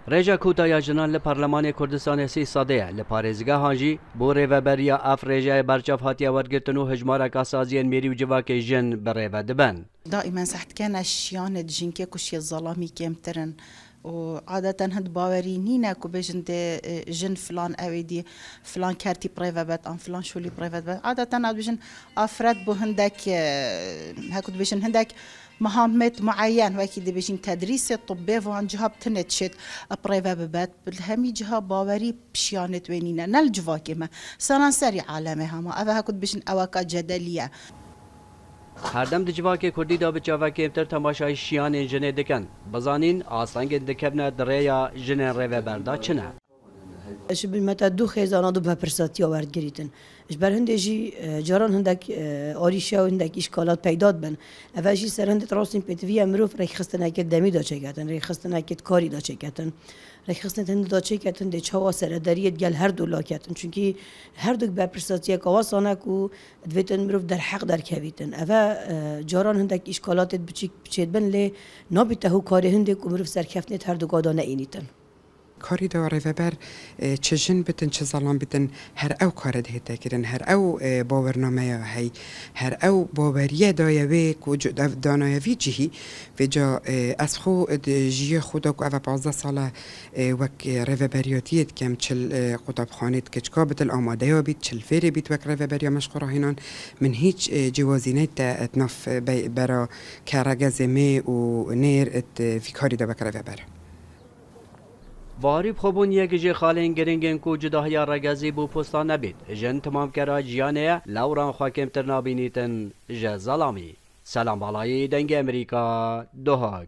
رژا کوتایا جنان لپارلمان کردستان سی ساده لپارێزگا هانجی بۆ ڕێڤەبەریە ئاف ڕێژای بەرچاو هاتیە وەرگرتن و هەژمارە سازیان میری و جواکێ ژن بەڕێوە دەبن. دائما صحت كان الشيان جنكي كوشي الظلامي كيمترن وعادة هاد باوري نينا كو بيجن دي جن فلان اويدي فلان كارتي بريفابات ام فلان شولي بريفابات عادة هاد بيجن افراد بو هندك هاكو بيجن هندك مهامات معين واكيد بيجن تدريس الطبي وان جهه بتنتشت بريفابات بالهمي جهه باوري بشيانت وينينا نال جواكي ما سرانسري عالمها ما افا هاكو بيجن اواكا جدليه هردم دجواکێ کوردی دا بچاوکێ ئەمتر تەماشای شیانên jinê dikin. Bizanîn astengên dikevne dirêya jinên rêveberda çi ne? اش بالمتا دو خیزانا دو بپرساتی آورد گریتن. اش بر هنده جی جاران هندک آریشه و هندک اشکالات پیداد بن. اول جی سر هنده تراستین پیتوی امروف ریخ خستن اکت دمی دا چکتن، ریخ خستن اکت کاری دا چکتن. ریخ خستن هنده دا چکتن ده چهوا سر دریت گل هر دو لاکتن. چونکی هر دو بپرساتی کواسانه کو دویتن امروف در حق در کویتن. اول جاران هندک اشکالات بچید بن لی نابیته هو کاری هنده کو امروف سر کفنت هر دو گادانه اینیتن. کاری داره و بر چه جن بتن چه زلان بتن هر او کار ده تکرن هر او باورنامه هی هر او باوریه دایوه کو دانایوی جهی و جا از خو جیه خدا کو او 15 ساله وک رهبریاتیت کم چل قطب خانت کچکا بتل آماده یا بیت چل فیر بیت وک رهبریا مشقرا هینان من هیچ جوازینه تا اتناف برا کرگز می و نیر ات فی کاری دا وک رهبر واری بخوبون یک جه خالین گرینگن کو جداهیا رگزی بو پستان نبید. جن تمام کرا جیانه لوران خواکم تر نابینیتن جه ظلامی. سلام بالای دنگ امریکا دوهاک.